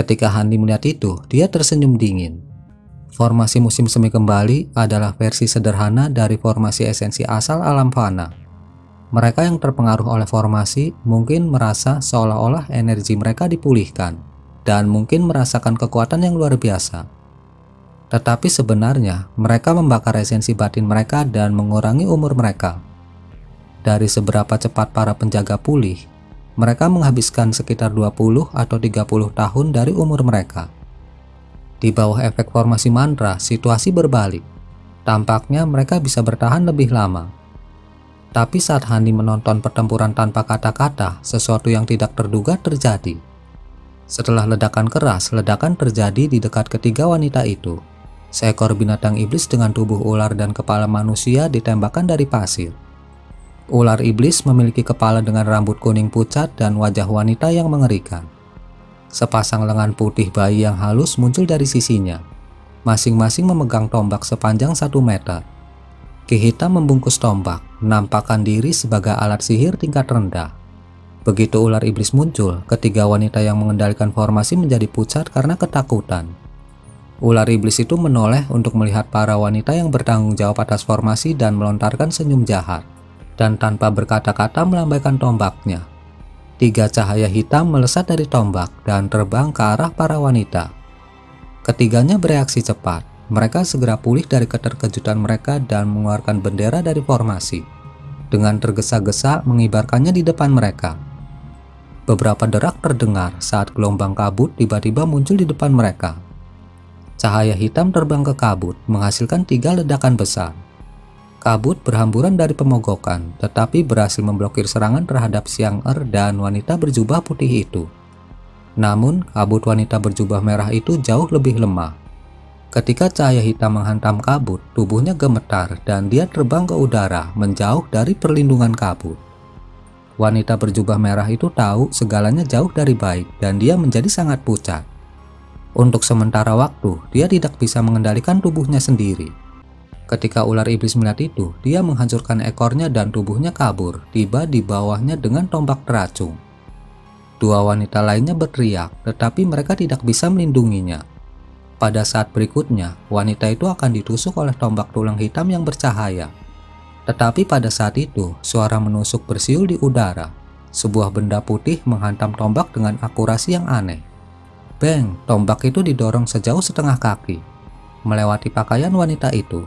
Ketika Hanli melihat itu, dia tersenyum dingin. Formasi musim semi kembali adalah versi sederhana dari formasi esensi asal alam fana. Mereka yang terpengaruh oleh formasi mungkin merasa seolah-olah energi mereka dipulihkan dan mungkin merasakan kekuatan yang luar biasa. Tetapi sebenarnya mereka membakar esensi batin mereka dan mengurangi umur mereka. Dari seberapa cepat para penjaga pulih, mereka menghabiskan sekitar 20 atau 30 tahun dari umur mereka. Di bawah efek formasi mantra, situasi berbalik. Tampaknya mereka bisa bertahan lebih lama. Tapi saat Hanli menonton pertempuran tanpa kata-kata, sesuatu yang tidak terduga terjadi. Setelah ledakan keras, ledakan terjadi di dekat ketiga wanita itu. Seekor binatang iblis dengan tubuh ular dan kepala manusia ditembakkan dari pasir. Ular iblis memiliki kepala dengan rambut kuning pucat dan wajah wanita yang mengerikan. Sepasang lengan putih bayi yang halus muncul dari sisinya. Masing-masing memegang tombak sepanjang 1 meter. Ki hitam membungkus tombak, menampakkan diri sebagai alat sihir tingkat rendah. Begitu ular iblis muncul, ketiga wanita yang mengendalikan formasi menjadi pucat karena ketakutan. Ular iblis itu menoleh untuk melihat para wanita yang bertanggung jawab atas formasi dan melontarkan senyum jahat. Dan tanpa berkata-kata melambaikan tombaknya. 3 cahaya hitam melesat dari tombak dan terbang ke arah para wanita. Ketiganya bereaksi cepat. Mereka segera pulih dari keterkejutan mereka dan mengeluarkan bendera dari formasi. Dengan tergesa-gesa mengibarkannya di depan mereka. Beberapa derak terdengar saat gelombang kabut tiba-tiba muncul di depan mereka. Cahaya hitam terbang ke kabut, menghasilkan 3 ledakan besar. Kabut berhamburan dari pemogokan, tetapi berhasil memblokir serangan terhadap Xiang Er dan wanita berjubah putih itu. Namun, kabut wanita berjubah merah itu jauh lebih lemah. Ketika cahaya hitam menghantam kabut, tubuhnya gemetar dan dia terbang ke udara menjauh dari perlindungan kabut. Wanita berjubah merah itu tahu segalanya jauh dari baik dan dia menjadi sangat pucat. Untuk sementara waktu, dia tidak bisa mengendalikan tubuhnya sendiri. Ketika ular iblis melihat itu, dia menghancurkan ekornya dan tubuhnya kabur, tiba di bawahnya dengan tombak teracung. 2 wanita lainnya berteriak, tetapi mereka tidak bisa melindunginya. Pada saat berikutnya, wanita itu akan ditusuk oleh tombak tulang hitam yang bercahaya. Tetapi pada saat itu, suara menusuk bersiul di udara. Sebuah benda putih menghantam tombak dengan akurasi yang aneh. Bang, tombak itu didorong sejauh setengah kaki, melewati pakaian wanita itu.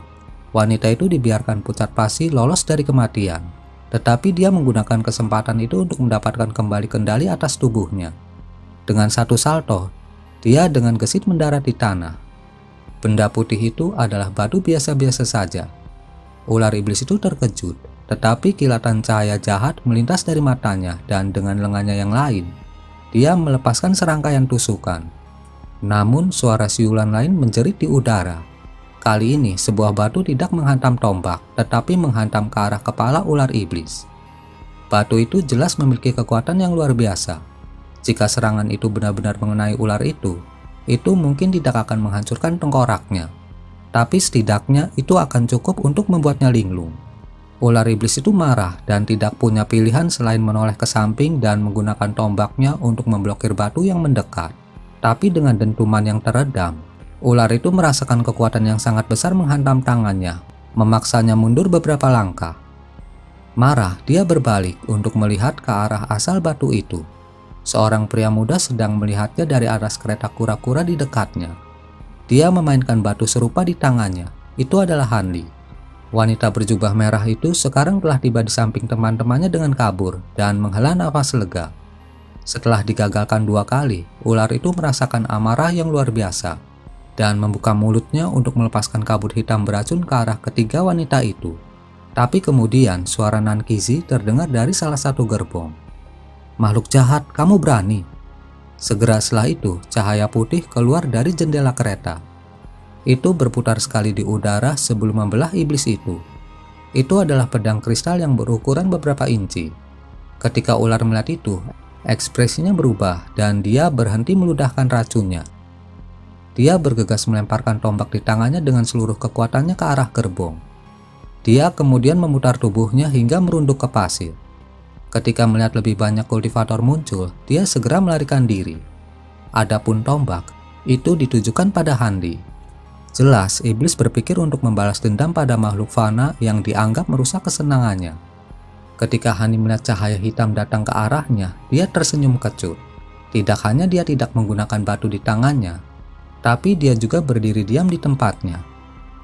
Wanita itu dibiarkan pucat pasi lolos dari kematian, tetapi dia menggunakan kesempatan itu untuk mendapatkan kembali kendali atas tubuhnya. Dengan satu salto, dia dengan gesit mendarat di tanah. Benda putih itu adalah batu biasa-biasa saja. Ular iblis itu terkejut, tetapi kilatan cahaya jahat melintas dari matanya dan dengan lengannya yang lain, dia melepaskan serangkaian tusukan. Namun suara siulan lain menjerit di udara. Kali ini sebuah batu tidak menghantam tombak, tetapi menghantam ke arah kepala ular iblis. Batu itu jelas memiliki kekuatan yang luar biasa. Jika serangan itu benar-benar mengenai ular itu mungkin tidak akan menghancurkan tengkoraknya. Tapi setidaknya itu akan cukup untuk membuatnya linglung. Ular iblis itu marah dan tidak punya pilihan selain menoleh ke samping dan menggunakan tombaknya untuk memblokir batu yang mendekat. Tapi dengan dentuman yang teredam, ular itu merasakan kekuatan yang sangat besar menghantam tangannya, memaksanya mundur beberapa langkah. Marah, dia berbalik untuk melihat ke arah asal batu itu. Seorang pria muda sedang melihatnya dari atas kereta kura-kura di dekatnya. Dia memainkan batu serupa di tangannya. Itu adalah Hanli. Wanita berjubah merah itu sekarang telah tiba di samping teman-temannya dengan kabur dan menghela nafas lega. Setelah digagalkan 2 kali, ular itu merasakan amarah yang luar biasa dan membuka mulutnya untuk melepaskan kabut hitam beracun ke arah ketiga wanita itu. Tapi kemudian suara Nankizi terdengar dari salah satu gerbong. "Makhluk jahat, kamu berani!" Segera setelah itu, cahaya putih keluar dari jendela kereta. Itu berputar sekali di udara sebelum membelah iblis itu. Itu adalah pedang kristal yang berukuran beberapa inci. Ketika ular melihat itu, ekspresinya berubah dan dia berhenti meludahkan racunnya. Dia bergegas melemparkan tombak di tangannya dengan seluruh kekuatannya ke arah gerbong. Dia kemudian memutar tubuhnya hingga merunduk ke pasir. Ketika melihat lebih banyak kultivator muncul, dia segera melarikan diri. Adapun tombak itu ditujukan pada Handi. Jelas, iblis berpikir untuk membalas dendam pada makhluk fana yang dianggap merusak kesenangannya. Ketika Handi melihat cahaya hitam datang ke arahnya, dia tersenyum kecut. Tidak hanya dia tidak menggunakan batu di tangannya, tapi dia juga berdiri diam di tempatnya.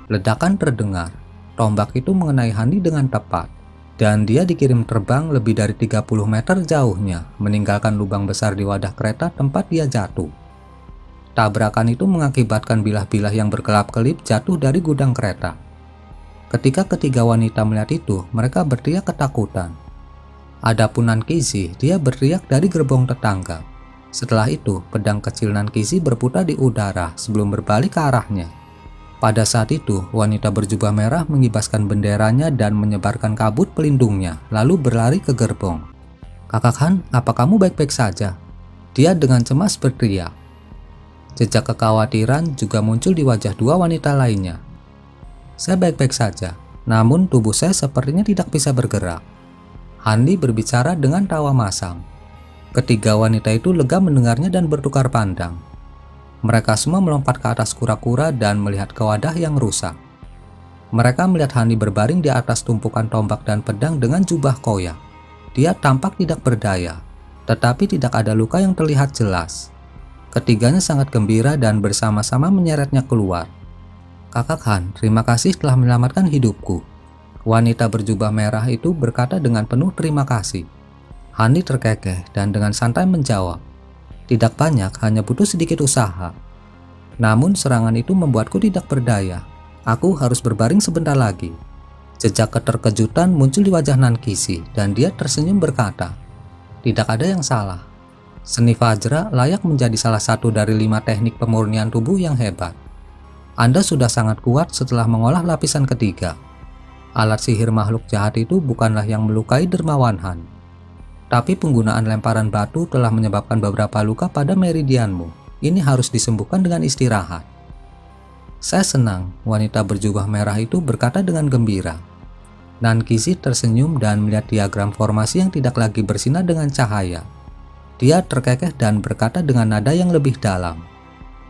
Ledakan terdengar, tombak itu mengenai Handi dengan tepat, dan dia dikirim terbang lebih dari 30 meter jauhnya, meninggalkan lubang besar di wadah kereta tempat dia jatuh. Tabrakan itu mengakibatkan bilah-bilah yang berkelap-kelip jatuh dari gudang kereta. Ketika ketiga wanita melihat itu, mereka berteriak ketakutan. Adapun Nankizi, dia berteriak dari gerbong tetangga. Setelah itu, pedang kecil Nankizi berputar di udara sebelum berbalik ke arahnya. Pada saat itu, wanita berjubah merah mengibaskan benderanya dan menyebarkan kabut pelindungnya, lalu berlari ke gerbong. "Kakak Han, apa kamu baik-baik saja?" Dia dengan cemas berteriak. Jejak kekhawatiran juga muncul di wajah dua wanita lainnya. "Saya baik-baik saja, namun tubuh saya sepertinya tidak bisa bergerak." Handi berbicara dengan tawa masam. Ketiga wanita itu lega mendengarnya dan bertukar pandang. Mereka semua melompat ke atas kura-kura dan melihat ke wadah yang rusak. Mereka melihat Handi berbaring di atas tumpukan tombak dan pedang dengan jubah koyak. Dia tampak tidak berdaya, tetapi tidak ada luka yang terlihat jelas. Ketiganya sangat gembira dan bersama-sama menyeretnya keluar. "Kakak Han, terima kasih telah menyelamatkan hidupku." Wanita berjubah merah itu berkata dengan penuh terima kasih. Handi terkekeh dan dengan santai menjawab, "Tidak banyak, hanya butuh sedikit usaha. Namun serangan itu membuatku tidak berdaya. Aku harus berbaring sebentar lagi." Jejak keterkejutan muncul di wajah Nankizi dan dia tersenyum berkata, "Tidak ada yang salah. Seni Vajra layak menjadi salah satu dari 5 teknik pemurnian tubuh yang hebat. Anda sudah sangat kuat setelah mengolah lapisan ketiga. Alat sihir makhluk jahat itu bukanlah yang melukai dermawan Han. Tapi penggunaan lemparan batu telah menyebabkan beberapa luka pada meridianmu. Ini harus disembuhkan dengan istirahat." "Saya senang," wanita berjubah merah itu berkata dengan gembira. Nankizi tersenyum dan melihat diagram formasi yang tidak lagi bersinar dengan cahaya. Dia terkekeh dan berkata dengan nada yang lebih dalam,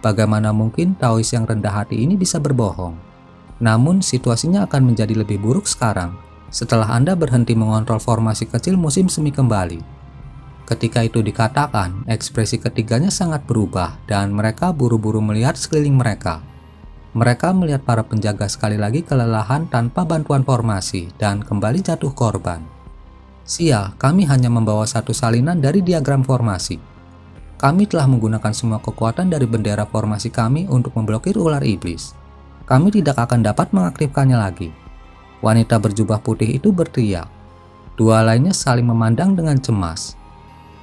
"Bagaimana mungkin Taois yang rendah hati ini bisa berbohong? Namun situasinya akan menjadi lebih buruk sekarang setelah Anda berhenti mengontrol formasi kecil musim semi kembali." Ketika itu dikatakan, ekspresi ketiganya sangat berubah dan mereka buru-buru melihat sekeliling mereka. Mereka melihat para penjaga sekali lagi kelelahan tanpa bantuan formasi dan kembali jatuh korban. "Sial, kami hanya membawa satu salinan dari diagram formasi. Kami telah menggunakan semua kekuatan dari bendera formasi kami untuk memblokir ular iblis. Kami tidak akan dapat mengaktifkannya lagi." Wanita berjubah putih itu berteriak. Dua lainnya saling memandang dengan cemas.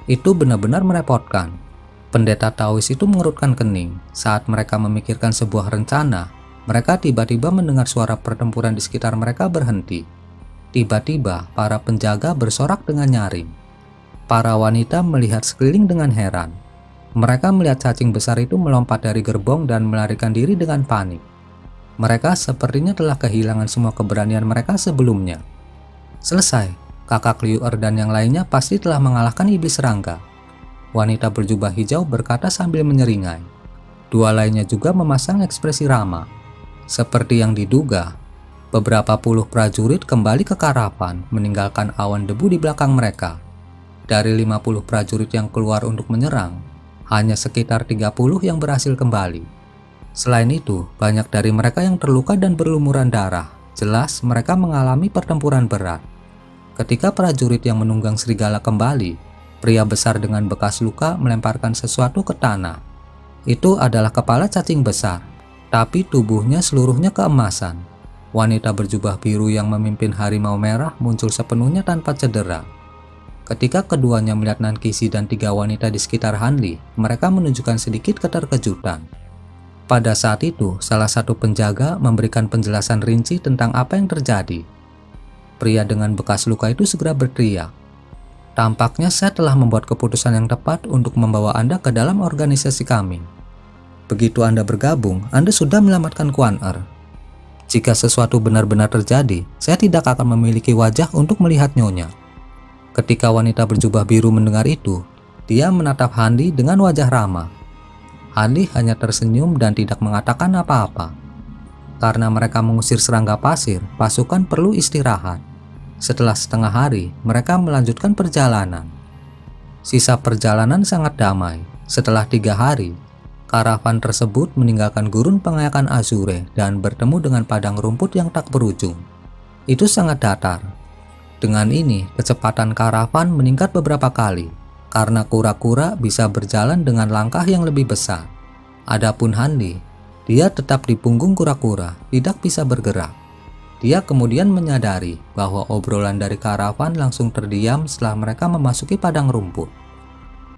Itu benar-benar merepotkan. Pendeta Taois itu mengerutkan kening. Saat mereka memikirkan sebuah rencana, mereka tiba-tiba mendengar suara pertempuran di sekitar mereka berhenti. Tiba-tiba, para penjaga bersorak dengan nyaring. Para wanita melihat sekeliling dengan heran. Mereka melihat cacing besar itu melompat dari gerbong dan melarikan diri dengan panik. Mereka sepertinya telah kehilangan semua keberanian mereka sebelumnya. "Selesai, kakak Liu dan yang lainnya pasti telah mengalahkan iblis serangga," wanita berjubah hijau berkata sambil menyeringai. Dua lainnya juga memasang ekspresi ramah. Seperti yang diduga, beberapa puluh prajurit kembali ke karavan meninggalkan awan debu di belakang mereka. Dari 50 prajurit yang keluar untuk menyerang, hanya sekitar 30 yang berhasil kembali. Selain itu, banyak dari mereka yang terluka dan berlumuran darah. Jelas mereka mengalami pertempuran berat. Ketika prajurit yang menunggang serigala kembali, pria besar dengan bekas luka melemparkan sesuatu ke tanah. Itu adalah kepala cacing besar, tapi tubuhnya seluruhnya keemasan. Wanita berjubah biru yang memimpin harimau merah muncul sepenuhnya tanpa cedera. Ketika keduanya melihat Nankizi dan 3 wanita di sekitar Hanli, mereka menunjukkan sedikit keterkejutan. Pada saat itu, salah satu penjaga memberikan penjelasan rinci tentang apa yang terjadi. Pria dengan bekas luka itu segera berteriak, "Tampaknya saya telah membuat keputusan yang tepat untuk membawa Anda ke dalam organisasi kami. Begitu Anda bergabung, Anda sudah menyelamatkan Kuan Er. Jika sesuatu benar-benar terjadi, saya tidak akan memiliki wajah untuk melihat nyonya." Ketika wanita berjubah biru mendengar itu, dia menatap Handi dengan wajah ramah. Handi hanya tersenyum dan tidak mengatakan apa-apa. Karena mereka mengusir serangga pasir, pasukan perlu istirahat. Setelah setengah hari, mereka melanjutkan perjalanan. Sisa perjalanan sangat damai. Setelah 3 hari, karavan tersebut meninggalkan gurun pengayakan Azure dan bertemu dengan padang rumput yang tak berujung. Itu sangat datar. Dengan ini, kecepatan karavan meningkat beberapa kali, karena kura-kura bisa berjalan dengan langkah yang lebih besar. Adapun Handi, dia tetap di punggung kura-kura, tidak bisa bergerak. Dia kemudian menyadari bahwa obrolan dari karavan langsung terdiam setelah mereka memasuki padang rumput.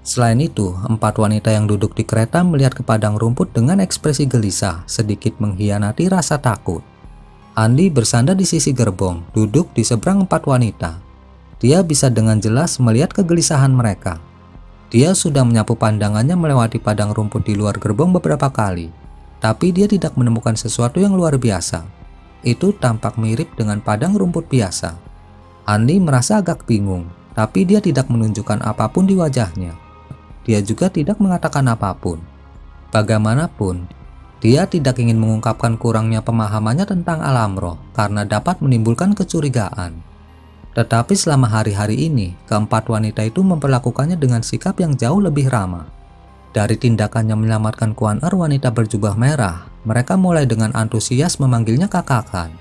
Selain itu, 4 wanita yang duduk di kereta melihat ke padang rumput dengan ekspresi gelisah, sedikit mengkhianati rasa takut. Handi bersandar di sisi gerbong, duduk di seberang 4 wanita. Dia bisa dengan jelas melihat kegelisahan mereka. Dia sudah menyapu pandangannya melewati padang rumput di luar gerbong beberapa kali, tapi dia tidak menemukan sesuatu yang luar biasa. Itu tampak mirip dengan padang rumput biasa. Handi merasa agak bingung, tapi dia tidak menunjukkan apapun di wajahnya. Dia juga tidak mengatakan apapun. Bagaimanapun, dia tidak ingin mengungkapkan kurangnya pemahamannya tentang alam roh karena dapat menimbulkan kecurigaan. Tetapi selama hari-hari ini, keempat wanita itu memperlakukannya dengan sikap yang jauh lebih ramah. Dari tindakannya menyelamatkan Kuan Er wanita berjubah merah, mereka mulai dengan antusias memanggilnya kakakan.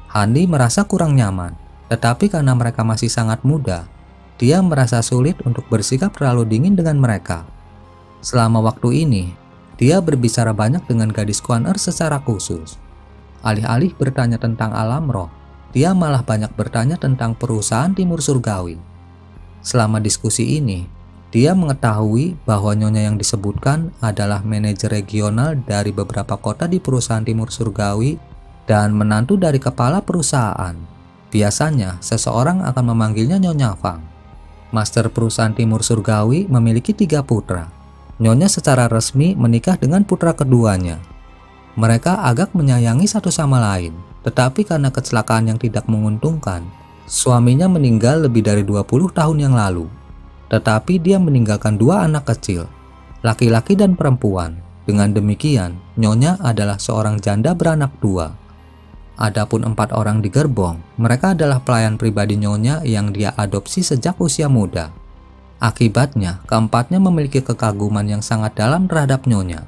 Handi merasa kurang nyaman, tetapi karena mereka masih sangat muda, dia merasa sulit untuk bersikap terlalu dingin dengan mereka. Selama waktu ini, dia berbicara banyak dengan gadis Kuan Er secara khusus. Alih-alih bertanya tentang alam roh, dia malah banyak bertanya tentang perusahaan Timur Surgawi. Selama diskusi ini, dia mengetahui bahwa nyonya yang disebutkan adalah manajer regional dari beberapa kota di perusahaan Timur Surgawi dan menantu dari kepala perusahaan. Biasanya, seseorang akan memanggilnya Nyonya Fang. Master perusahaan Timur Surgawi memiliki 3 putra. Nyonya secara resmi menikah dengan putra keduanya. Mereka agak menyayangi satu sama lain, tetapi karena kecelakaan yang tidak menguntungkan, suaminya meninggal lebih dari 20 tahun yang lalu. Tetapi dia meninggalkan 2 anak kecil, laki-laki dan perempuan. Dengan demikian, Nyonya adalah seorang janda beranak 2. Adapun 4 orang di gerbong, mereka adalah pelayan pribadi Nyonya yang dia adopsi sejak usia muda. Akibatnya, keempatnya memiliki kekaguman yang sangat dalam terhadap Nyonya.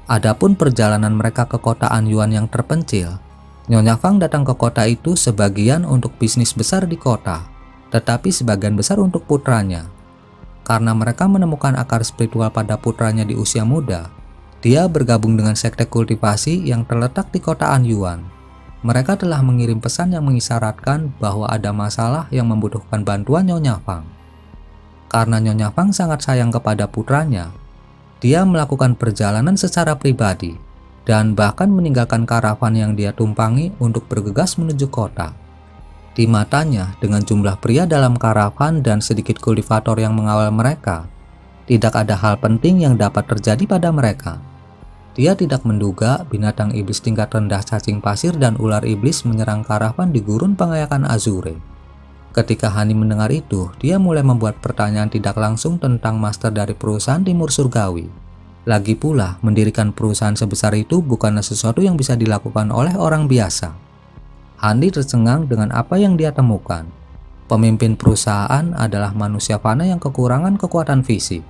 Adapun perjalanan mereka ke kota Anyuan yang terpencil, Nyonya Fang datang ke kota itu sebagian untuk bisnis besar di kota, tetapi sebagian besar untuk putranya. Karena mereka menemukan akar spiritual pada putranya di usia muda, dia bergabung dengan sekte kultivasi yang terletak di kota Anyuan. Mereka telah mengirim pesan yang mengisyaratkan bahwa ada masalah yang membutuhkan bantuan Nyonya Fang. Karena Nyonya Fang sangat sayang kepada putranya, dia melakukan perjalanan secara pribadi dan bahkan meninggalkan karavan yang dia tumpangi untuk bergegas menuju kota. Di matanya, dengan jumlah pria dalam karavan dan sedikit kultivator yang mengawal mereka, tidak ada hal penting yang dapat terjadi pada mereka. Dia tidak menduga binatang iblis tingkat rendah cacing pasir dan ular iblis menyerang karavan di gurun pengayakan Azure. Ketika Hani mendengar itu, dia mulai membuat pertanyaan tidak langsung tentang master dari perusahaan Timur Surgawi. Lagi pula, mendirikan perusahaan sebesar itu bukanlah sesuatu yang bisa dilakukan oleh orang biasa. Hani tercengang dengan apa yang dia temukan. Pemimpin perusahaan adalah manusia fana yang kekurangan kekuatan fisik,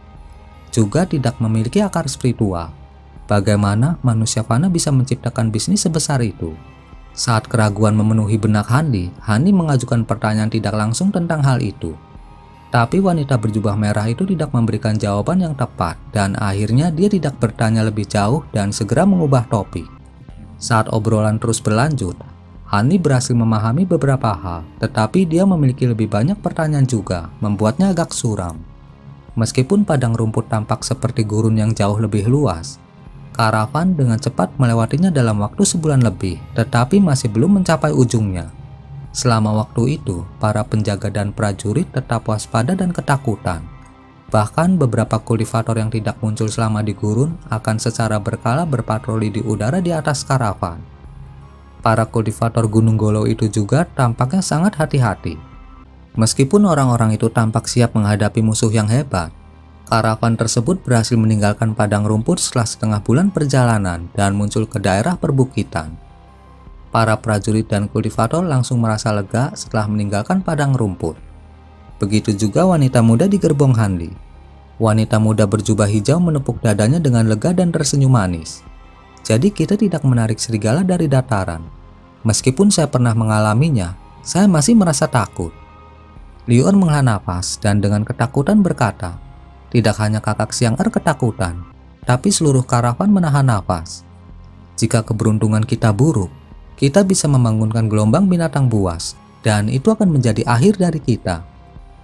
juga tidak memiliki akar spiritual. Bagaimana manusia fana bisa menciptakan bisnis sebesar itu? Saat keraguan memenuhi benak Hani mengajukan pertanyaan tidak langsung tentang hal itu. Tapi wanita berjubah merah itu tidak memberikan jawaban yang tepat dan akhirnya dia tidak bertanya lebih jauh dan segera mengubah topik. Saat obrolan terus berlanjut, Hani berhasil memahami beberapa hal, tetapi dia memiliki lebih banyak pertanyaan juga, membuatnya agak suram. Meskipun padang rumput tampak seperti gurun yang jauh lebih luas, karavan dengan cepat melewatinya dalam waktu sebulan lebih, tetapi masih belum mencapai ujungnya. Selama waktu itu, para penjaga dan prajurit tetap waspada dan ketakutan. Bahkan beberapa kultivator yang tidak muncul selama di gurun akan secara berkala berpatroli di udara di atas karavan. Para kultivator Gunung Golo itu juga tampaknya sangat hati-hati. Meskipun orang-orang itu tampak siap menghadapi musuh yang hebat, Karavan tersebut berhasil meninggalkan padang rumput setelah setengah bulan perjalanan dan muncul ke daerah perbukitan. Para prajurit dan kultivator langsung merasa lega setelah meninggalkan padang rumput. Begitu juga wanita muda di gerbong Hanli. Wanita muda berjubah hijau menepuk dadanya dengan lega dan tersenyum manis. Jadi kita tidak menarik serigala dari dataran. Meskipun saya pernah mengalaminya, saya masih merasa takut. Liu menghela nafas dan dengan ketakutan berkata, tidak hanya kakak Xiang ketakutan, tapi seluruh karavan menahan nafas. Jika keberuntungan kita buruk, kita bisa membangunkan gelombang binatang buas, dan itu akan menjadi akhir dari kita.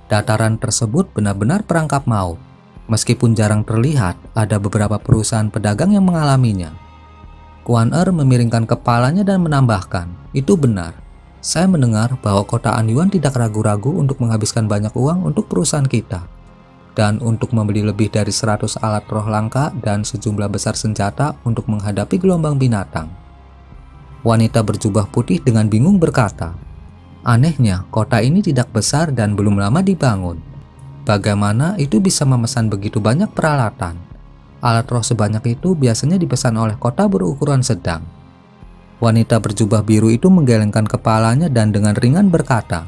Dataran tersebut benar-benar perangkap maut. Meskipun jarang terlihat, ada beberapa perusahaan pedagang yang mengalaminya. Kuan memiringkan kepalanya dan menambahkan, itu benar. Saya mendengar bahwa kota Anyuan tidak ragu-ragu untuk menghabiskan banyak uang untuk perusahaan kita. Dan untuk membeli lebih dari 100 alat roh langka dan sejumlah besar senjata untuk menghadapi gelombang binatang. Wanita berjubah putih dengan bingung berkata, anehnya kota ini tidak besar dan belum lama dibangun. Bagaimana itu bisa memesan begitu banyak peralatan? Alat roh sebanyak itu biasanya dipesan oleh kota berukuran sedang. Wanita berjubah biru itu menggelengkan kepalanya dan dengan ringan berkata,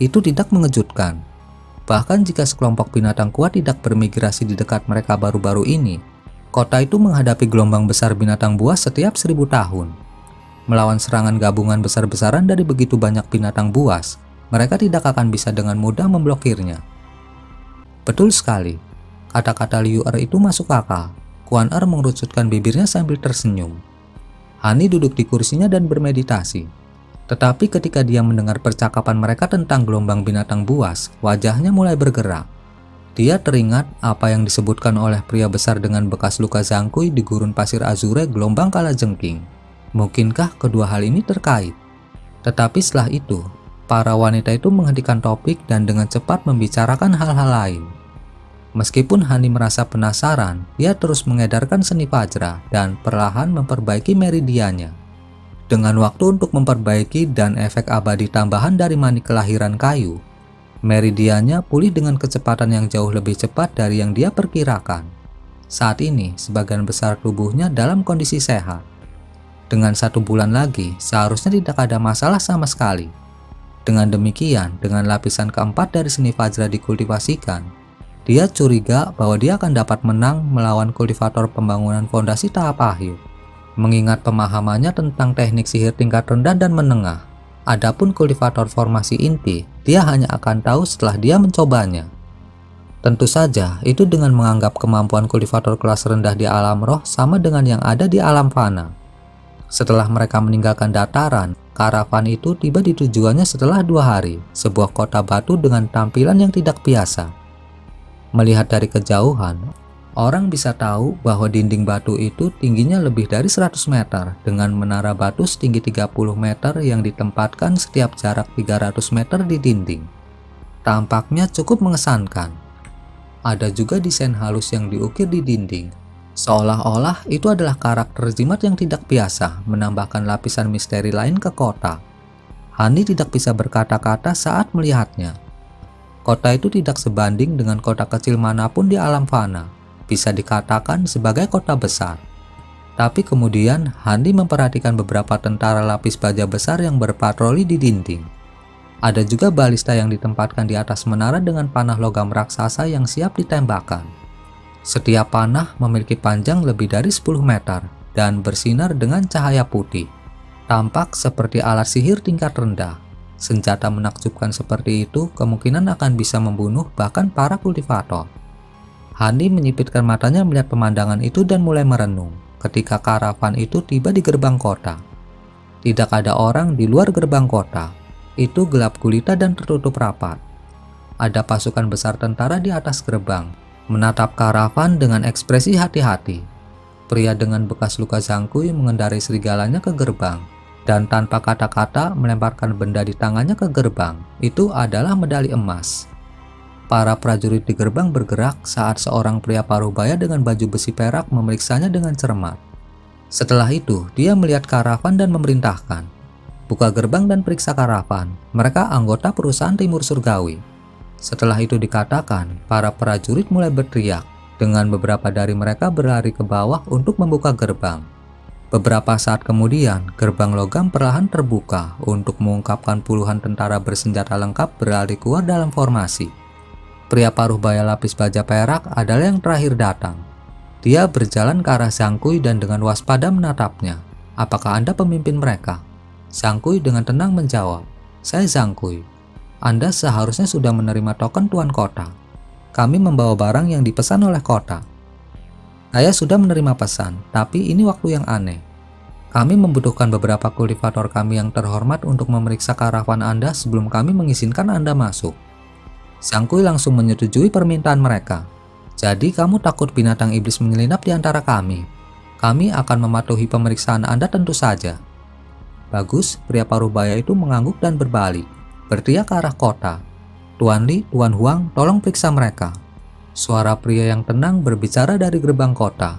itu tidak mengejutkan. Bahkan jika sekelompok binatang kuat tidak bermigrasi di dekat mereka baru-baru ini, kota itu menghadapi gelombang besar binatang buas setiap 1000 tahun. Melawan serangan gabungan besar-besaran dari begitu banyak binatang buas, mereka tidak akan bisa dengan mudah memblokirnya. Betul sekali, kata-kata Liu itu masuk akal. Kuan mengerucutkan bibirnya sambil tersenyum. Hani duduk di kursinya dan bermeditasi. Tetapi ketika dia mendengar percakapan mereka tentang gelombang binatang buas, wajahnya mulai bergerak. Dia teringat apa yang disebutkan oleh pria besar dengan bekas luka zangkui di gurun pasir Azure gelombang kalajengking. Mungkinkah kedua hal ini terkait? Tetapi setelah itu, para wanita itu menghentikan topik dan dengan cepat membicarakan hal-hal lain. Meskipun Hani merasa penasaran, dia terus mengedarkan seni Vajra dan perlahan memperbaiki meridiannya. Dengan waktu untuk memperbaiki dan efek abadi tambahan dari manik kelahiran kayu, meridiannya pulih dengan kecepatan yang jauh lebih cepat dari yang dia perkirakan. Saat ini, sebagian besar tubuhnya dalam kondisi sehat. Dengan 1 bulan lagi, seharusnya tidak ada masalah sama sekali. Dengan demikian, dengan lapisan keempat dari seni Vajra dikultivasikan, dia curiga bahwa dia akan dapat menang melawan kultivator pembangunan fondasi tahap akhir. Mengingat pemahamannya tentang teknik sihir tingkat rendah dan menengah, adapun kultivator formasi inti, dia hanya akan tahu setelah dia mencobanya. Tentu saja, itu dengan menganggap kemampuan kultivator kelas rendah di alam roh sama dengan yang ada di alam fana. Setelah mereka meninggalkan dataran, karavan itu tiba di tujuannya setelah 2 hari, sebuah kota batu dengan tampilan yang tidak biasa. Melihat dari kejauhan, orang bisa tahu bahwa dinding batu itu tingginya lebih dari 100 meter dengan menara batu setinggi 30 meter yang ditempatkan setiap jarak 300 meter di dinding. Tampaknya cukup mengesankan. Ada juga desain halus yang diukir di dinding. Seolah-olah itu adalah karakter jimat yang tidak biasa menambahkan lapisan misteri lain ke kota. Hani tidak bisa berkata-kata saat melihatnya. Kota itu tidak sebanding dengan kota kecil manapun di alam fana. Bisa dikatakan sebagai kota besar. Tapi kemudian Hani memperhatikan beberapa tentara lapis baja besar yang berpatroli di dinding. Ada juga balista yang ditempatkan di atas menara dengan panah logam raksasa yang siap ditembakkan. Setiap panah memiliki panjang lebih dari 10 meter dan bersinar dengan cahaya putih. Tampak seperti alat sihir tingkat rendah. Senjata menakjubkan seperti itu kemungkinan akan bisa membunuh bahkan para kultivator. Hani menyipitkan matanya melihat pemandangan itu dan mulai merenung ketika karavan itu tiba di gerbang kota. Tidak ada orang di luar gerbang kota. Itu gelap gulita dan tertutup rapat. Ada pasukan besar tentara di atas gerbang, menatap karavan dengan ekspresi hati-hati. Pria dengan bekas luka zangkui mengendarai serigalanya ke gerbang, dan tanpa kata-kata melemparkan benda di tangannya ke gerbang. Itu adalah medali emas. Para prajurit di gerbang bergerak saat seorang pria parubaya dengan baju besi perak memeriksanya dengan cermat. Setelah itu, dia melihat karavan dan memerintahkan, buka gerbang dan periksa karavan. Mereka anggota perusahaan Timur Surgawi. Setelah itu dikatakan, para prajurit mulai berteriak, dengan beberapa dari mereka berlari ke bawah untuk membuka gerbang. Beberapa saat kemudian, gerbang logam perlahan terbuka untuk mengungkapkan puluhan tentara bersenjata lengkap berlari keluar dalam formasi. Pria paruh baya lapis baja perak adalah yang terakhir datang. Dia berjalan ke arah Zhang-Kui dan dengan waspada menatapnya. "Apakah Anda pemimpin mereka?" Zhang-Kui dengan tenang menjawab, "Saya Zhang-Kui. Anda seharusnya sudah menerima token Tuan Kota. Kami membawa barang yang dipesan oleh kota." "Saya sudah menerima pesan, tapi ini waktu yang aneh. Kami membutuhkan beberapa kultivator kami yang terhormat untuk memeriksa karavan Anda sebelum kami mengizinkan Anda masuk." Zhang-Kui langsung menyetujui permintaan mereka. "Jadi kamu takut binatang iblis menyelinap di antara kami? Kami akan mematuhi pemeriksaan Anda tentu saja." "Bagus," pria paruh baya itu mengangguk dan berbalik, berteriak ke arah kota. "Tuan Li, Tuan Huang, tolong periksa mereka." Suara pria yang tenang berbicara dari gerbang kota.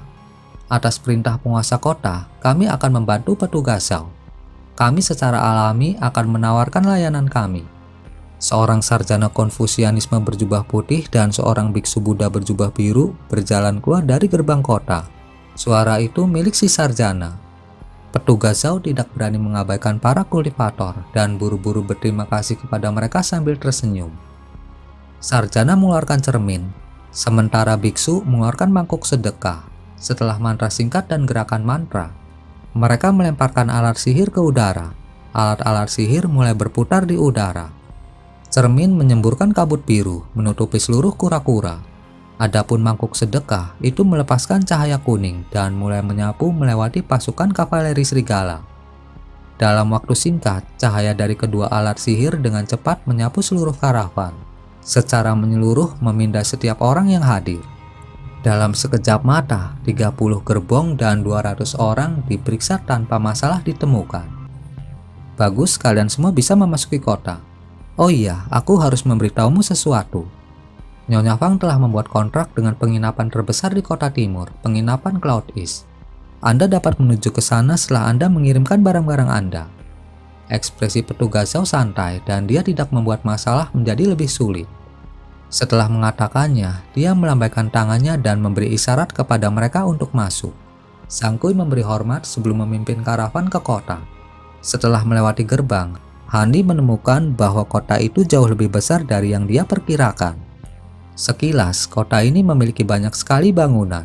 "Atas perintah penguasa kota, kami akan membantu petugas Zhao. Kami secara alami akan menawarkan layanan kami." Seorang sarjana Konfusianisme berjubah putih dan seorang biksu Buddha berjubah biru berjalan keluar dari gerbang kota. Suara itu milik si sarjana. Petugas Zhao tidak berani mengabaikan para kultivator dan buru-buru berterima kasih kepada mereka sambil tersenyum. Sarjana mengeluarkan cermin, sementara biksu mengeluarkan mangkuk sedekah. Setelah mantra singkat dan gerakan mantra, mereka melemparkan alat sihir ke udara. Alat-alat sihir mulai berputar di udara. Cermin menyemburkan kabut biru, menutupi seluruh kura-kura. Adapun mangkuk sedekah itu melepaskan cahaya kuning dan mulai menyapu melewati pasukan kavaleri serigala. Dalam waktu singkat, cahaya dari kedua alat sihir dengan cepat menyapu seluruh karavan. Secara menyeluruh memindai setiap orang yang hadir. Dalam sekejap mata, 30 gerbong dan 200 orang diperiksa tanpa masalah ditemukan. "Bagus, kalian semua bisa memasuki kota. Oh iya, aku harus memberitahumu sesuatu. Nyonya Fang telah membuat kontrak dengan penginapan terbesar di kota timur, penginapan Cloud East. Anda dapat menuju ke sana setelah Anda mengirimkan barang-barang Anda." Ekspresi petugas Zhao santai dan dia tidak membuat masalah menjadi lebih sulit. Setelah mengatakannya, dia melambaikan tangannya dan memberi isyarat kepada mereka untuk masuk. Zhang-Kui memberi hormat sebelum memimpin karavan ke kota. Setelah melewati gerbang, Hani menemukan bahwa kota itu jauh lebih besar dari yang dia perkirakan. Sekilas, kota ini memiliki banyak sekali bangunan.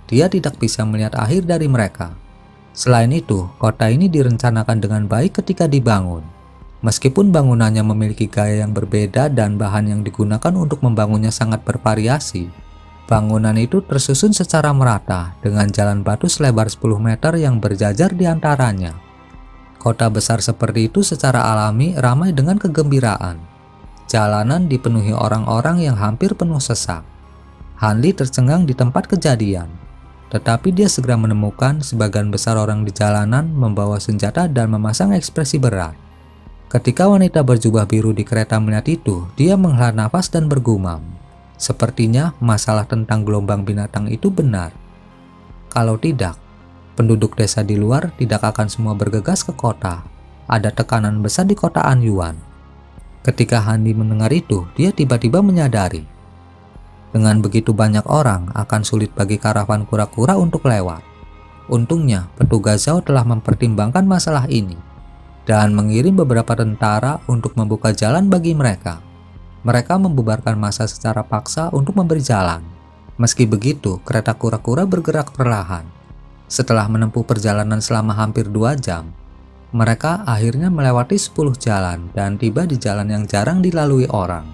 Dia tidak bisa melihat akhir dari mereka. Selain itu, kota ini direncanakan dengan baik ketika dibangun. Meskipun bangunannya memiliki gaya yang berbeda dan bahan yang digunakan untuk membangunnya sangat bervariasi, bangunan itu tersusun secara merata dengan jalan batu selebar 10 meter yang berjajar di antaranya. Kota besar seperti itu secara alami ramai dengan kegembiraan. Jalanan dipenuhi orang-orang yang hampir penuh sesak. Han Li tercengang di tempat kejadian, tetapi dia segera menemukan sebagian besar orang di jalanan membawa senjata dan memasang ekspresi berat. Ketika wanita berjubah biru di kereta melihat itu, dia menghela nafas dan bergumam. Sepertinya masalah tentang gelombang binatang itu benar. Kalau tidak, penduduk desa di luar tidak akan semua bergegas ke kota. Ada tekanan besar di kota Anyuan. Ketika Han Li mendengar itu, dia tiba-tiba menyadari. Dengan begitu banyak orang, akan sulit bagi karavan kura-kura untuk lewat. Untungnya, petugas Zhao telah mempertimbangkan masalah ini dan mengirim beberapa tentara untuk membuka jalan bagi mereka. Mereka membubarkan massa secara paksa untuk memberi jalan. Meski begitu, kereta kura-kura bergerak perlahan. Setelah menempuh perjalanan selama hampir 2 jam, mereka akhirnya melewati 10 jalan dan tiba di jalan yang jarang dilalui orang.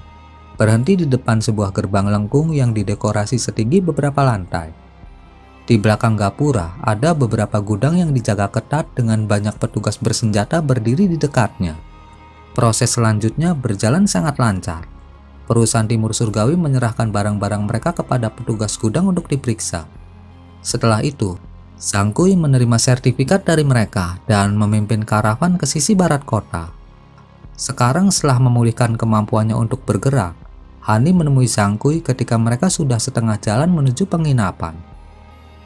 Berhenti di depan sebuah gerbang lengkung yang didekorasi setinggi beberapa lantai. Di belakang gapura ada beberapa gudang yang dijaga ketat dengan banyak petugas bersenjata berdiri di dekatnya. Proses selanjutnya berjalan sangat lancar. Perusahaan Timur Surgawi menyerahkan barang-barang mereka kepada petugas gudang untuk diperiksa. Setelah itu, Zhang-Kui menerima sertifikat dari mereka dan memimpin karavan ke sisi barat kota. Sekarang setelah memulihkan kemampuannya untuk bergerak, Hani menemui Zhang-Kui ketika mereka sudah setengah jalan menuju penginapan.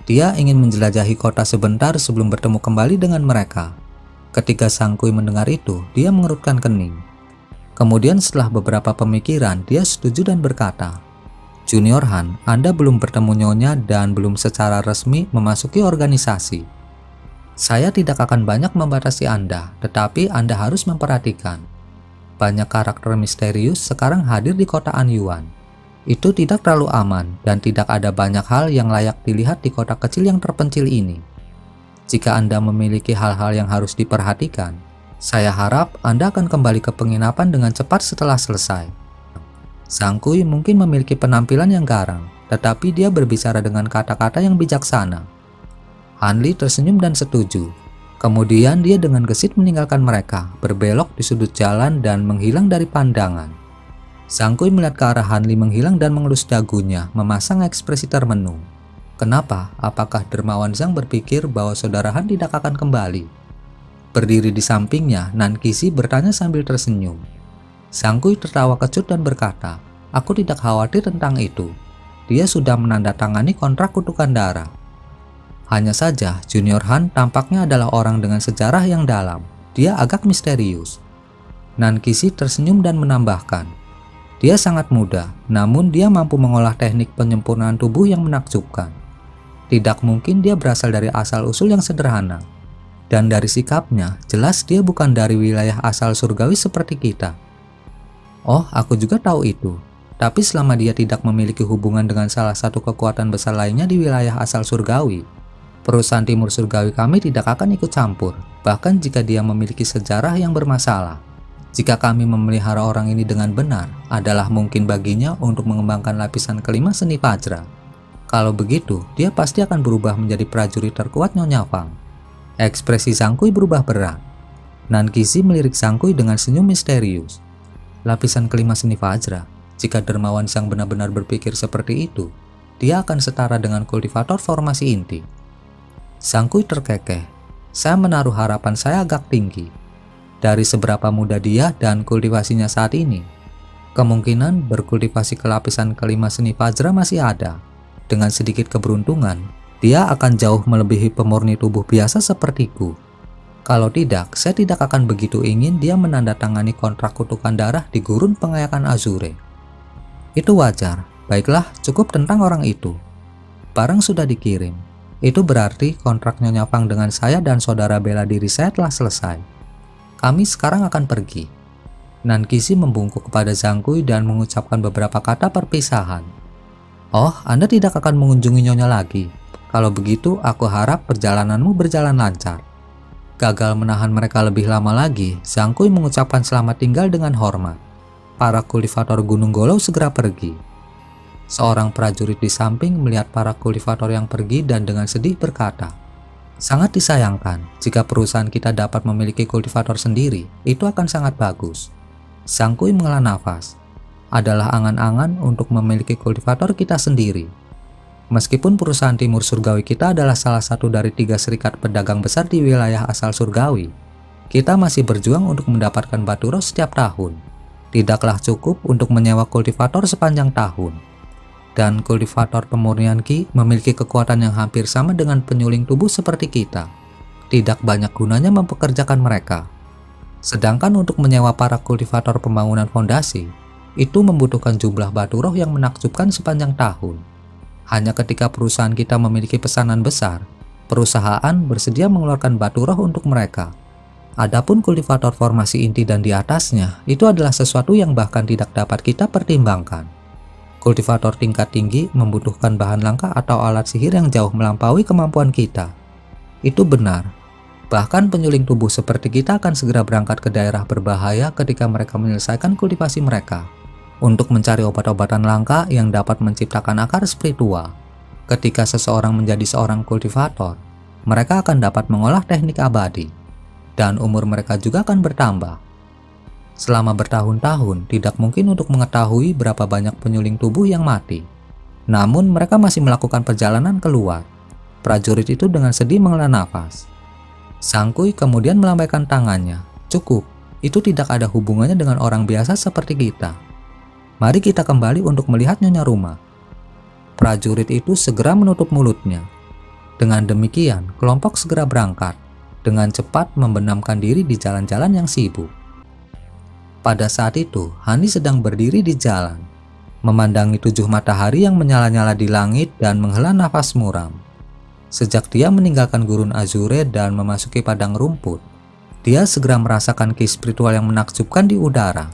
Dia ingin menjelajahi kota sebentar sebelum bertemu kembali dengan mereka. Ketika Zhang-Kui mendengar itu, dia mengerutkan kening. Kemudian setelah beberapa pemikiran, dia setuju dan berkata, "Junior Han, Anda belum bertemu Nyonya dan belum secara resmi memasuki organisasi. Saya tidak akan banyak membatasi Anda, tetapi Anda harus memperhatikan. Banyak karakter misterius sekarang hadir di kota Anyuan. Itu tidak terlalu aman dan tidak ada banyak hal yang layak dilihat di kota kecil yang terpencil ini. Jika Anda memiliki hal-hal yang harus diperhatikan, saya harap Anda akan kembali ke penginapan dengan cepat setelah selesai." Zhang Kui mungkin memiliki penampilan yang garang, tetapi dia berbicara dengan kata-kata yang bijaksana. Han Li tersenyum dan setuju. Kemudian dia dengan gesit meninggalkan mereka, berbelok di sudut jalan dan menghilang dari pandangan. Zhang Kui melihat ke arah Han Li menghilang dan mengelus dagunya, memasang ekspresi termenung. Kenapa? Apakah Dermawan Zhang berpikir bahwa saudara Han tidak akan kembali? Berdiri di sampingnya, Nan Qixi bertanya sambil tersenyum. Zhang Kui tertawa kecut dan berkata, "Aku tidak khawatir tentang itu. Dia sudah menandatangani kontrak kutukan darah." Hanya saja, Junior Han tampaknya adalah orang dengan sejarah yang dalam. Dia agak misterius. Nan Qixi tersenyum dan menambahkan, "Dia sangat muda, namun dia mampu mengolah teknik penyempurnaan tubuh yang menakjubkan. Tidak mungkin dia berasal dari asal-usul yang sederhana. Dan dari sikapnya, jelas dia bukan dari wilayah asal surgawi seperti kita." "Oh, aku juga tahu itu. Tapi selama dia tidak memiliki hubungan dengan salah satu kekuatan besar lainnya di wilayah asal surgawi, perusahaan timur surgawi kami tidak akan ikut campur, bahkan jika dia memiliki sejarah yang bermasalah. Jika kami memelihara orang ini dengan benar, adalah mungkin baginya untuk mengembangkan lapisan kelima seni Vajra. Kalau begitu, dia pasti akan berubah menjadi prajurit terkuat Nyonya Fang." Ekspresi Zhang Kui berubah berat. Nan Qixi melirik Zhang Kui dengan senyum misterius. Lapisan kelima seni Vajra. Jika Dermawan Zhang benar-benar berpikir seperti itu, dia akan setara dengan kultivator formasi inti. Zhang Kui terkekeh. Saya menaruh harapan saya agak tinggi. Dari seberapa muda dia dan kultivasinya saat ini, kemungkinan berkultivasi ke lapisan kelima seni Vajra masih ada. Dengan sedikit keberuntungan, dia akan jauh melebihi pemurni tubuh biasa sepertiku. Kalau tidak, saya tidak akan begitu ingin dia menandatangani kontrak kutukan darah di gurun pengayakan Azure. Itu wajar. Baiklah, cukup tentang orang itu. Barang sudah dikirim. Itu berarti kontrak Nyonya Fang dengan saya dan saudara bela diri saya telah selesai. Kami sekarang akan pergi." Nan Qixi membungkuk kepada Zhang Kui dan mengucapkan beberapa kata perpisahan. "Oh, Anda tidak akan mengunjungi Nyonya lagi. Kalau begitu, aku harap perjalananmu berjalan lancar." Gagal menahan mereka lebih lama lagi, Zhang Kui mengucapkan selamat tinggal dengan hormat. Para kultivator Gunung Golau segera pergi. Seorang prajurit di samping melihat para kultivator yang pergi dan dengan sedih berkata, "Sangat disayangkan, jika perusahaan kita dapat memiliki kultivator sendiri, itu akan sangat bagus." Zhang Kui menghela nafas. Adalah angan-angan untuk memiliki kultivator kita sendiri. Meskipun perusahaan timur surgawi kita adalah salah satu dari 3 serikat pedagang besar di wilayah asal surgawi, kita masih berjuang untuk mendapatkan batu roh setiap tahun. Tidaklah cukup untuk menyewa kultivator sepanjang tahun. Dan kultivator pemurnian Qi memiliki kekuatan yang hampir sama dengan penyuling tubuh seperti kita. Tidak banyak gunanya mempekerjakan mereka. Sedangkan untuk menyewa para kultivator pembangunan fondasi, itu membutuhkan jumlah batu roh yang menakjubkan sepanjang tahun. Hanya ketika perusahaan kita memiliki pesanan besar, perusahaan bersedia mengeluarkan batu roh untuk mereka. Adapun kultivator formasi inti dan di atasnya, itu adalah sesuatu yang bahkan tidak dapat kita pertimbangkan. Kultivator tingkat tinggi membutuhkan bahan langka atau alat sihir yang jauh melampaui kemampuan kita. Itu benar. Bahkan penyuling tubuh seperti kita akan segera berangkat ke daerah berbahaya ketika mereka menyelesaikan kultivasi mereka, untuk mencari obat-obatan langka yang dapat menciptakan akar spiritual. Ketika seseorang menjadi seorang kultivator, mereka akan dapat mengolah teknik abadi, dan umur mereka juga akan bertambah. Selama bertahun-tahun, tidak mungkin untuk mengetahui berapa banyak penyuling tubuh yang mati. Namun mereka masih melakukan perjalanan keluar. Prajurit itu dengan sedih menghela nafas. Zhang Kui kemudian melambaikan tangannya. Cukup, itu tidak ada hubungannya dengan orang biasa seperti kita. Mari kita kembali untuk melihat Nyonya Rumah. Prajurit itu segera menutup mulutnya. Dengan demikian, kelompok segera berangkat, dengan cepat membenamkan diri di jalan-jalan yang sibuk. Pada saat itu, Hani sedang berdiri di jalan, memandangi 7 matahari yang menyala-nyala di langit dan menghela nafas muram. Sejak dia meninggalkan gurun Azure dan memasuki padang rumput, dia segera merasakan ki spiritual yang menakjubkan di udara.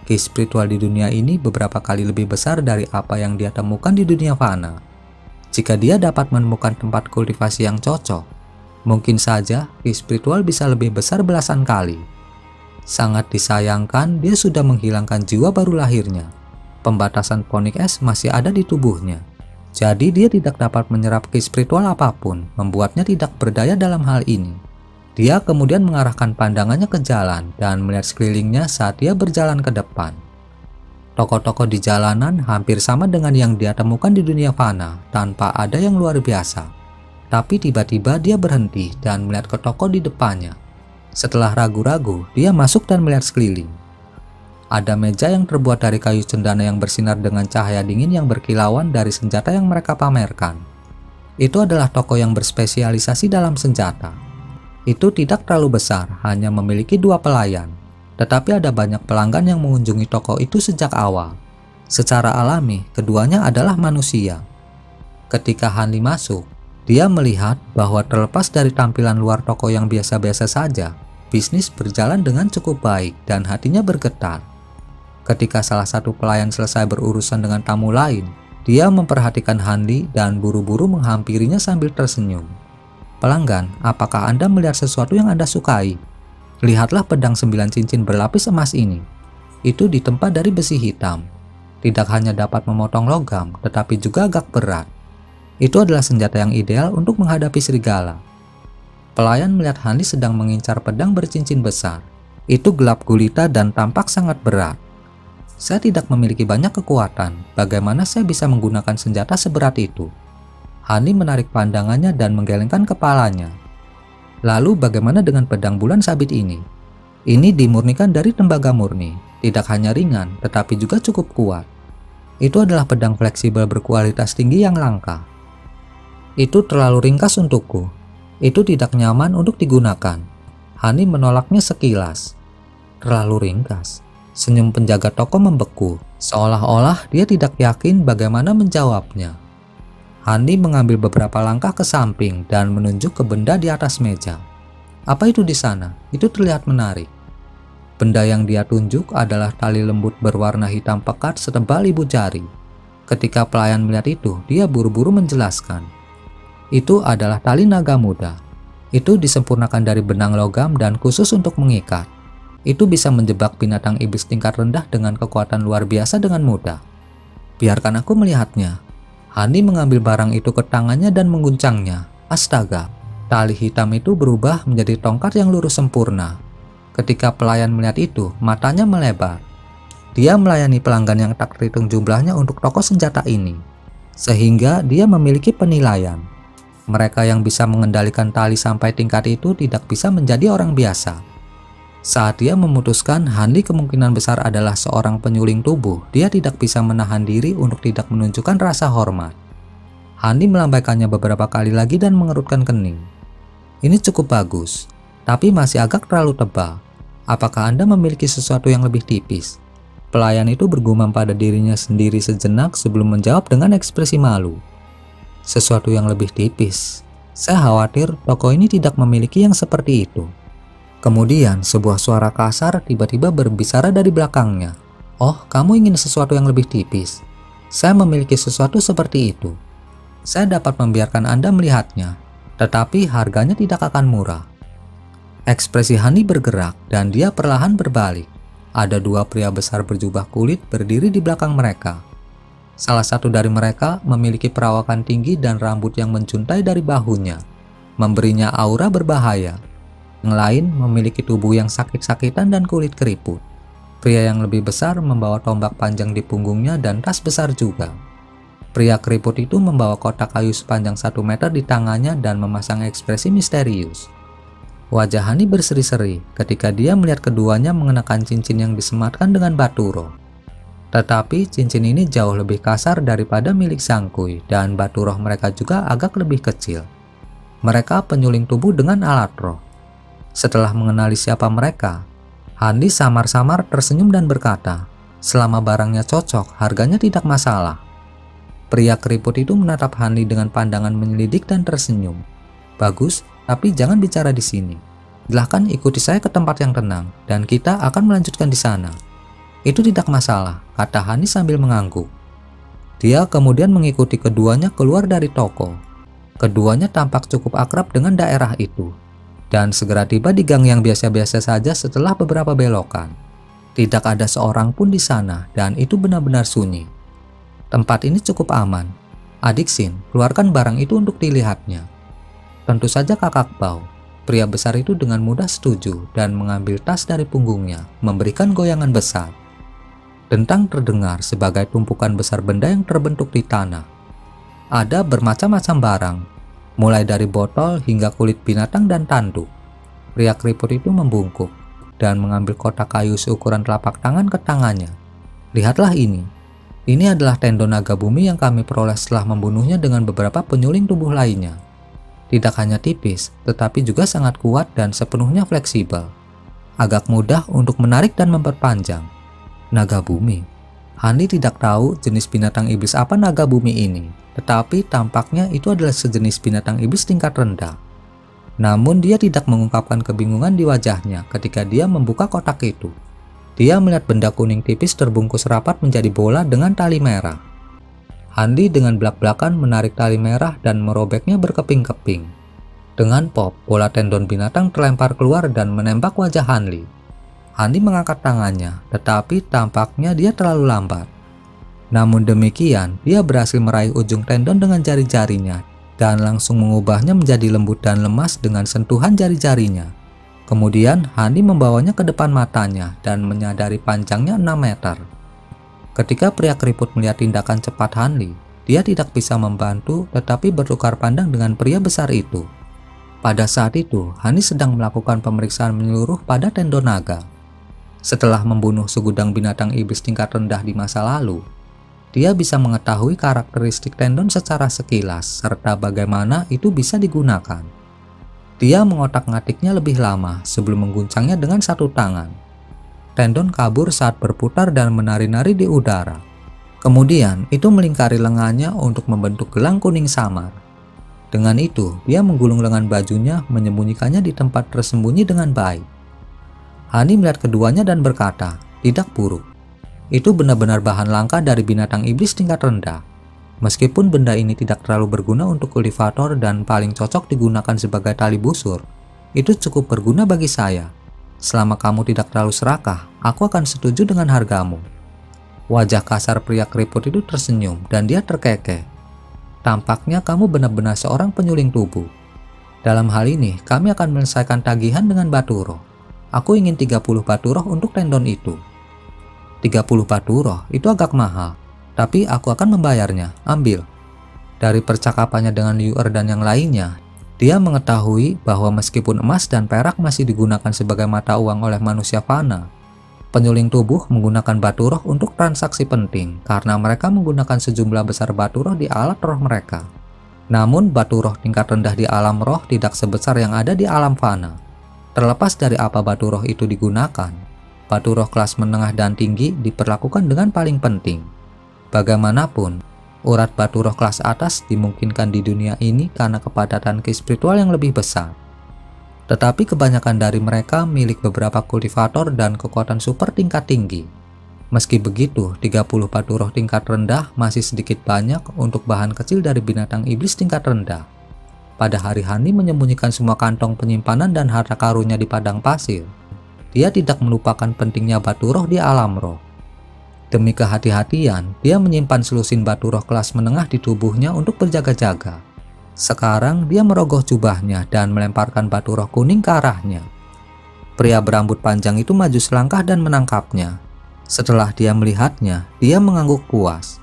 Ki spiritual di dunia ini beberapa kali lebih besar dari apa yang dia temukan di dunia fana. Jika dia dapat menemukan tempat kultivasi yang cocok, mungkin saja ki spiritual bisa lebih besar belasan kali. Sangat disayangkan, dia sudah menghilangkan jiwa baru lahirnya. Pembatasan phoenix es masih ada di tubuhnya. Jadi dia tidak dapat menyerap ki spiritual apapun, membuatnya tidak berdaya dalam hal ini. Dia kemudian mengarahkan pandangannya ke jalan dan melihat sekelilingnya saat dia berjalan ke depan. Toko-toko di jalanan hampir sama dengan yang dia temukan di dunia fana, tanpa ada yang luar biasa. Tapi tiba-tiba dia berhenti dan melihat ke toko di depannya. Setelah ragu-ragu, dia masuk dan melihat sekeliling. Ada meja yang terbuat dari kayu cendana yang bersinar dengan cahaya dingin yang berkilauan dari senjata yang mereka pamerkan. Itu adalah toko yang berspesialisasi dalam senjata. Itu tidak terlalu besar, hanya memiliki 2 pelayan. Tetapi ada banyak pelanggan yang mengunjungi toko itu sejak awal. Secara alami, keduanya adalah manusia. Ketika Hanli masuk, dia melihat bahwa terlepas dari tampilan luar toko yang biasa-biasa saja, bisnis berjalan dengan cukup baik dan hatinya bergetar. Ketika salah satu pelayan selesai berurusan dengan tamu lain, dia memperhatikan Hanli dan buru-buru menghampirinya sambil tersenyum. "Pelanggan, apakah Anda melihat sesuatu yang Anda sukai? Lihatlah pedang 9 cincin berlapis emas ini. Itu ditempa dari besi hitam. Tidak hanya dapat memotong logam, tetapi juga agak berat. Itu adalah senjata yang ideal untuk menghadapi serigala." Pelayan melihat Hanli sedang mengincar pedang bercincin besar. Itu gelap gulita dan tampak sangat berat. "Saya tidak memiliki banyak kekuatan. Bagaimana saya bisa menggunakan senjata seberat itu?" Hanli menarik pandangannya dan menggelengkan kepalanya. "Lalu bagaimana dengan pedang bulan sabit ini? Ini dimurnikan dari tembaga murni. Tidak hanya ringan, tetapi juga cukup kuat. Itu adalah pedang fleksibel berkualitas tinggi yang langka." "Itu terlalu ringkas untukku. Itu tidak nyaman untuk digunakan." Hani menolaknya sekilas. "Terlalu ringkas?" Senyum penjaga toko membeku, seolah-olah dia tidak yakin bagaimana menjawabnya. Hani mengambil beberapa langkah ke samping dan menunjuk ke benda di atas meja. "Apa itu di sana? Itu terlihat menarik." Benda yang dia tunjuk adalah tali lembut berwarna hitam pekat setebal ibu jari. Ketika pelayan melihat itu, dia buru-buru menjelaskan. "Itu adalah tali naga muda. Itu disempurnakan dari benang logam dan khusus untuk mengikat. Itu bisa menjebak binatang iblis tingkat rendah dengan kekuatan luar biasa dengan mudah. Biarkan aku melihatnya." Hani mengambil barang itu ke tangannya dan mengguncangnya. Astaga, tali hitam itu berubah menjadi tongkat yang lurus sempurna. Ketika pelayan melihat itu, matanya melebar. Dia melayani pelanggan yang tak terhitung jumlahnya untuk toko senjata ini, sehingga dia memiliki penilaian. Mereka yang bisa mengendalikan tali sampai tingkat itu tidak bisa menjadi orang biasa. Saat dia memutuskan Hanli kemungkinan besar adalah seorang penyuling tubuh, dia tidak bisa menahan diri untuk tidak menunjukkan rasa hormat. Hanli melambaikannya beberapa kali lagi dan mengerutkan kening. "Ini cukup bagus, tapi masih agak terlalu tebal. Apakah Anda memiliki sesuatu yang lebih tipis?" Pelayan itu bergumam pada dirinya sendiri sejenak sebelum menjawab dengan ekspresi malu. "Sesuatu yang lebih tipis? Saya khawatir toko ini tidak memiliki yang seperti itu." Kemudian sebuah suara kasar tiba-tiba berbicara dari belakangnya. "Oh, kamu ingin sesuatu yang lebih tipis? Saya memiliki sesuatu seperti itu. Saya dapat membiarkan Anda melihatnya, tetapi harganya tidak akan murah." Ekspresi Hani bergerak dan dia perlahan berbalik. Ada 2 pria besar berjubah kulit berdiri di belakang mereka. Salah satu dari mereka memiliki perawakan tinggi dan rambut yang menjuntai dari bahunya, memberinya aura berbahaya. Yang lain memiliki tubuh yang sakit-sakitan dan kulit keriput. Pria yang lebih besar membawa tombak panjang di punggungnya dan tas besar juga. Pria keriput itu membawa kotak kayu sepanjang 1 meter di tangannya dan memasang ekspresi misterius. Wajah Hani berseri-seri ketika dia melihat keduanya mengenakan cincin yang disematkan dengan baturo. Tetapi cincin ini jauh lebih kasar daripada milik Sangkui dan batu roh mereka juga agak lebih kecil. Mereka penyuling tubuh dengan alat roh. Setelah mengenali siapa mereka, Handi samar-samar tersenyum dan berkata, "Selama barangnya cocok, harganya tidak masalah." Pria keriput itu menatap Handi dengan pandangan menyelidik dan tersenyum. "Bagus, tapi jangan bicara di sini. Silahkan ikuti saya ke tempat yang tenang, dan kita akan melanjutkan di sana." "Itu tidak masalah," kata Handi sambil mengangguk. Dia kemudian mengikuti keduanya keluar dari toko. Keduanya tampak cukup akrab dengan daerah itu, dan segera tiba di gang yang biasa-biasa saja setelah beberapa belokan. Tidak ada seorang pun di sana, dan itu benar-benar sunyi. "Tempat ini cukup aman. Adik Sin, keluarkan barang itu untuk dilihatnya." Tentu saja Kakak Bao. Pria besar itu dengan mudah setuju dan mengambil tas dari punggungnya, memberikan goyangan besar. Dentang terdengar sebagai tumpukan besar benda yang terbentuk di tanah. Ada bermacam-macam barang, mulai dari botol hingga kulit binatang dan tanduk. Pria keriput itu membungkuk dan mengambil kotak kayu seukuran telapak tangan ke tangannya. "Lihatlah ini. Ini adalah tendon naga bumi yang kami peroleh setelah membunuhnya dengan beberapa penyuling tubuh lainnya. Tidak hanya tipis, tetapi juga sangat kuat dan sepenuhnya fleksibel. Agak mudah untuk menarik dan memperpanjang." Naga bumi. Handi tidak tahu jenis binatang iblis apa naga bumi ini, tetapi tampaknya itu adalah sejenis binatang iblis tingkat rendah. Namun dia tidak mengungkapkan kebingungan di wajahnya ketika dia membuka kotak itu. Dia melihat benda kuning tipis terbungkus rapat menjadi bola dengan tali merah. Handi dengan belak-belakan menarik tali merah dan merobeknya berkeping-keping. Dengan pop, bola tendon binatang terlempar keluar dan menembak wajah Handi. Handi mengangkat tangannya, tetapi tampaknya dia terlalu lambat. Namun demikian, dia berhasil meraih ujung tendon dengan jari-jarinya dan langsung mengubahnya menjadi lembut dan lemas dengan sentuhan jari-jarinya. Kemudian Handi membawanya ke depan matanya dan menyadari panjangnya 6 meter. Ketika pria keriput melihat tindakan cepat Handi, dia tidak bisa membantu tetapi bertukar pandang dengan pria besar itu. Pada saat itu, Handi sedang melakukan pemeriksaan menyeluruh pada tendon naga. Setelah membunuh segudang binatang iblis tingkat rendah di masa lalu, dia bisa mengetahui karakteristik tendon secara sekilas serta bagaimana itu bisa digunakan. Dia mengotak-ngatiknya lebih lama sebelum mengguncangnya dengan satu tangan. Tendon kabur saat berputar dan menari-nari di udara. Kemudian itu melingkari lengannya untuk membentuk gelang kuning samar. Dengan itu, dia menggulung lengan bajunya, menyembunyikannya di tempat tersembunyi dengan baik. Handi melihat keduanya dan berkata, "Tidak buruk. Itu benar-benar bahan langka dari binatang iblis tingkat rendah. Meskipun benda ini tidak terlalu berguna untuk kultivator dan paling cocok digunakan sebagai tali busur, itu cukup berguna bagi saya. Selama kamu tidak terlalu serakah, aku akan setuju dengan hargamu." Wajah kasar pria keriput itu tersenyum dan dia terkekeh. "Tampaknya kamu benar-benar seorang penyuling tubuh. Dalam hal ini, kami akan menyelesaikan tagihan dengan batu roh. Aku ingin 30 batu roh untuk tendon itu." 30 batu roh itu agak mahal. Tapi aku akan membayarnya, ambil. Dari percakapannya dengan Liu dan yang lainnya, dia mengetahui bahwa meskipun emas dan perak masih digunakan sebagai mata uang oleh manusia fana, penyuling tubuh menggunakan batu roh untuk transaksi penting karena mereka menggunakan sejumlah besar batu roh di alat roh mereka. Namun batu roh tingkat rendah di alam roh tidak sebesar yang ada di alam fana. Terlepas dari apa batu roh itu digunakan, batu roh kelas menengah dan tinggi diperlakukan dengan paling penting. Bagaimanapun, urat batu roh kelas atas dimungkinkan di dunia ini karena kepadatan ki spiritual yang lebih besar. Tetapi kebanyakan dari mereka milik beberapa kultivator dan kekuatan super tingkat tinggi. Meski begitu, 30 batu roh tingkat rendah masih sedikit banyak untuk bahan kecil dari binatang iblis tingkat rendah. Pada hari Handi menyembunyikan semua kantong penyimpanan dan harta karunnya di padang pasir, dia tidak melupakan pentingnya batu roh di alam roh. Demi kehati-hatian, dia menyimpan selusin batu roh kelas menengah di tubuhnya untuk berjaga-jaga. Sekarang dia merogoh jubahnya dan melemparkan batu roh kuning ke arahnya. Pria berambut panjang itu maju selangkah dan menangkapnya. Setelah dia melihatnya, dia mengangguk puas.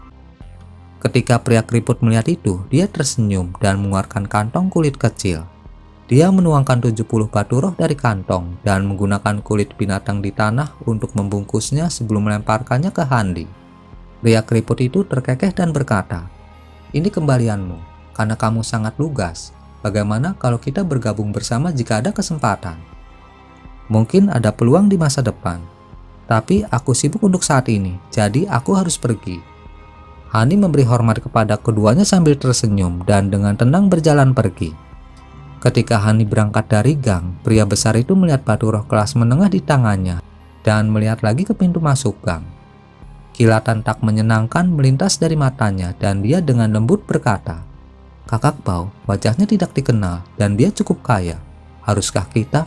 Ketika pria keriput melihat itu, dia tersenyum dan mengeluarkan kantong kulit kecil. Dia menuangkan 70 batu roh dari kantong dan menggunakan kulit binatang di tanah untuk membungkusnya sebelum melemparkannya ke Handi. Pria keriput itu terkekeh dan berkata, "Ini kembalianmu, karena kamu sangat lugas. Bagaimana kalau kita bergabung bersama jika ada kesempatan?" Mungkin ada peluang di masa depan. Tapi aku sibuk untuk saat ini, jadi aku harus pergi. Hani memberi hormat kepada keduanya sambil tersenyum dan dengan tenang berjalan pergi. Ketika Hani berangkat dari gang, pria besar itu melihat batu roh kelas menengah di tangannya dan melihat lagi ke pintu masuk gang. Kilatan tak menyenangkan melintas dari matanya dan dia dengan lembut berkata, "Kakak Pau, wajahnya tidak dikenal dan dia cukup kaya. Haruskah kita